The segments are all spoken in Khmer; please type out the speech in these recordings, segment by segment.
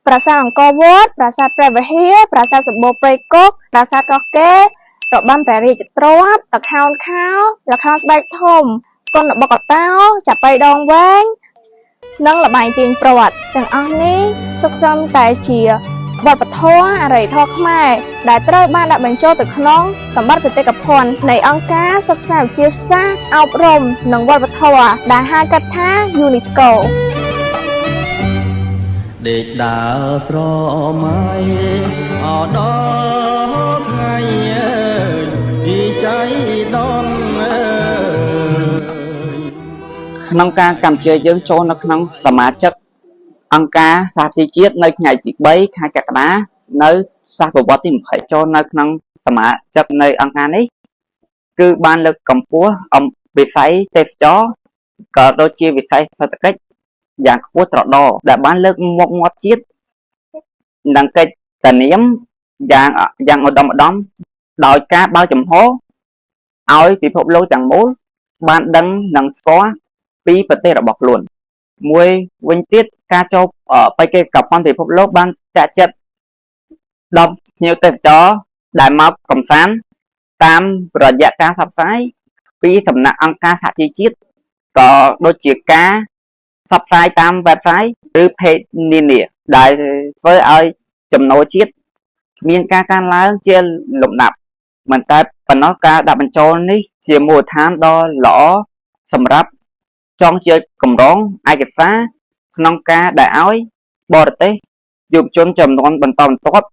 ប្រាសាទអង្គរវត្តប្រាសាទព្រះវិហារប្រាសាទសម្បូរព្រៃគុកប្រាសាទកោះកេររបាំព្រះរាជទ្រព្យល្ខោនខោល្ខោនស្បែកធំគុនបុកតោចាប៉ីដងវែងនិងល្បែងទាញព្រ័ត្រទាំងអស់នេះសុទ្ធសឹងតែជាវប្បធម៌អរិយធម៌ខ្មែរដែលត្រូវបានដាក់បញ្ចូលទៅក្នុងសម្បត្តិបេតិកភណ្ឌនៃអង្គការសិក្សាវិទ្យាសាស្ត្រអប់រំនិងវប្បធម៌ដែលហៅកាត់ថា UNESCO ដេកដើរស្រមៃអដល់ថ្ងៃពីចៃដនក្នុងការកម្ពុជាយើងចូលនៅក្នុងសមាជិកអង្គការសហជីវជាតិនៅថ្ងៃទី3ខែកក្កដានៅសតវត្សទី20ចូលនៅក្នុងសមាជិកនៅអង្គការនេះគឺបានលើកកម្ពស់វិស័យទេសចរក៏ដូចជាវិស័យសេដ្ឋកិច្ចយ៉ាងខ្ពស់ត្រដរដែលបានលើកមុខមាត់ជាតិនិងកិច្ចធានាមយ៉ាងឧត្តមឧត្តមដោយការបើកចំហឲ្យពិភពលោកទាំងមូលបានដឹងនិងស្គាល់ពីប្រទេសរបស់ខ្លួនមួយវិញទៀតការចូលបេតិកភណ្ឌពិភពលោកបានចាក់ចិត្តដល់ភ្ញៀវទេសចរដែលមកកំសាន្តតាមរយៈការផ្សព្វផ្សាយពីសំណាក់អង្គការសហជីវជាតិក៏ដូចជាការផ្សព្វផ្សាយតាម website ឬ page នានាដែលធ្វើឲ្យចំណូលជាតិមានការកើនឡើងជាលំដាប់មិនតែប៉ុណ្ណោះការដាក់បញ្ចូលនេះជាមូលដ្ឋានដ៏ល្អសម្រាប់ចងជាកម្រងឯកសារក្នុងការដែលឲ្យបរទេសយុវជនចំនួនបន្តបន្ទាប់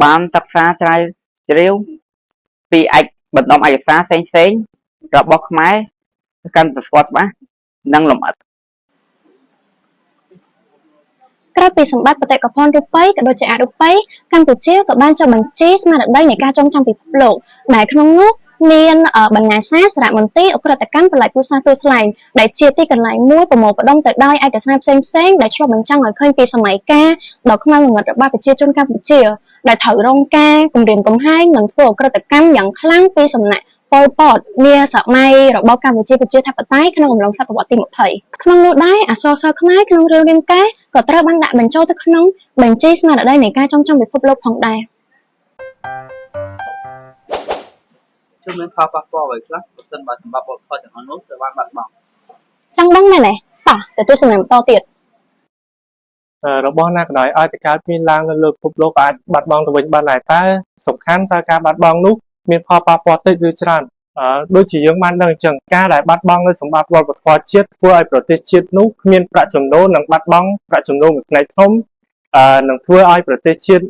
បានសិក្សាជ្រាវពីបណ្ដុំឯកសារផ្សេងៗរបស់ខ្មែរកាន់តែស្គាល់ច្បាស់និងលម្អិតក្រៅពីសម្បត្តិបេតិកភណ្ឌរូបីក៏ដូចជាអរូបីកម្ពុជាក៏បានចុះបញ្ជីស្មារតីនៃការចងចាំពិភពលោកដែលក្នុងនោះមានបណ្ណាសាសារមន្ទីរអក្រិតកម្មបល្ល័ង្កពូជសាសន៍ទួលស្លែងដែលជាទីកន្លែងមួយប្រមូលផ្ដុំទៅដោយឯកសារផ្សេងៗដែលឆ្លុះបញ្ចាំងឲ្យឃើញពីសម័យកាលដ៏ខ្មៅងងឹតរបស់ប្រជាជនកម្ពុជាដែលត្រូវរងការគំរាមកំហែងនិងធ្វើអក្រិតកម្មយ៉ាងខ្លាំងពីសំណាក់ប៉ុល ពតនាសម័យរបបកម្ពុជាប្រជាធិបតេយ្យក្នុងអំឡុងសតវត្សទី20ក្នុងនោះដែរអក្សរសិល្ប៍ខ្មែរក្នុងរឿងរាមកេរ្តិ៍ក៏ត្រូវបានដាក់បញ្ចូលទៅក្នុងបញ្ជីស្មារតីនៃការចងចាំពិភពលោកផងដែរជួយមានផលប៉ះពាល់អ្វីខ្លះបើសិនបើសម្បត្តិវប្បធម៌ទាំងអស់នោះត្រូវបានបាត់បង់ចង់ដឹងមែនទេបាទទៅទស្សនាបន្តទៀតរបស់ណាក៏ដោយឲ្យតែកើតមានឡើងនៅលើពិភពលោកអាចបាត់បង់ទៅវិញបានដែរតើសំខាន់តើការបាត់បង់នោះមានផលប៉ះពាល់តិចឬច្រើនដូចជាយើងបានដឹងអញ្ចឹងការដែលបាត់បង់នៅសម្បត្តិវប្បធម៌ជាតិធ្វើឲ្យប្រទេសជាតិនោះគ្មានប្រាក់ចំណូលនិងបាត់បង់ប្រាក់ចំណូលមួយផ្នែកធំនឹងធ្វើឲ្យប្រទេសជាតិ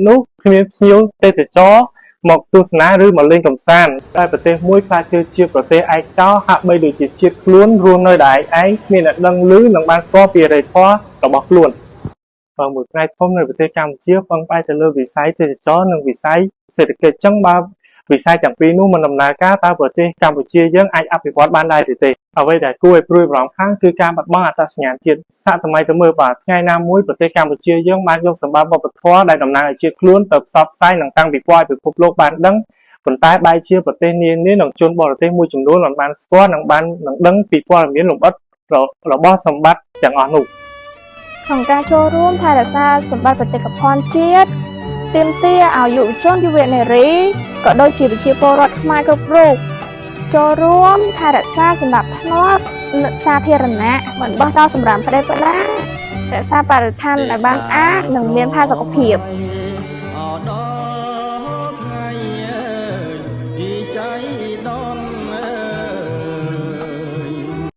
នោះគ្មានភ្ញៀវទេសចរមកទស្សនាឬមកលេងកម្សាន្តតែប្រទេសមួយខ្លះជាប្រទេសឯកោហាក់បីដូចជាជាតិខ្លួនរស់នៅតែឯងគ្មានអ្នកដឹងឮនិងបានស្គាល់ពីអរិយធម៌របស់ខ្លួនមួយផ្នែកធំនៃប្រទេសកម្ពុជាពឹងផ្អែកទៅលើវិស័យទេសចរនិងវិស័យសេដ្ឋកិច្ចចឹងបើវិស័យទាំងពីរនោះមិនដំណើរការតើប្រទេសកម្ពុជាយើងអាចអភិវឌ្ឍបានដែរទេអ្វីដែលគួរឲ្យព្រួយបារម្ភខាងគឺការបាត់បង់អត្តសញ្ញាណជាតិសាកថ្មីទៅមើលបាទថ្ងៃណាមួយប្រទេសកម្ពុជាយើងបានយកសម្បត្តិវប្បធម៌ដែលតំណាងឲ្យជាតិខ្លួនទៅផ្សព្វផ្សាយនិងតាំងពិព័រណ៍ឲ្យពិភពលោកបានដឹងប៉ុន្តែបែរជាប្រទេសនានានិងជនបរទេសមួយចំនួនបានស្គាល់និងបានដឹងពីព័ត៌មានលម្អិតរបស់សម្បត្តិទាំងអស់នោះក្នុងការចូលរួមថែរក្សាសម្បត្តិបេតិកភណ្ឌជាតិទាមទារឲ្យយុវជនយុវនារីក៏ដូចជាប្រជាពលរដ្ឋខ្មែរគ្រប់រូបចូលរួមថែរក្សាសណ្ដាប់ធ្នាប់សាធារណៈមិនបោះចោលសម្រាមផ្ដេសផ្ដាសរក្សាបរិស្ថានឲ្យបានស្អាតនិងមានផាសុកភាព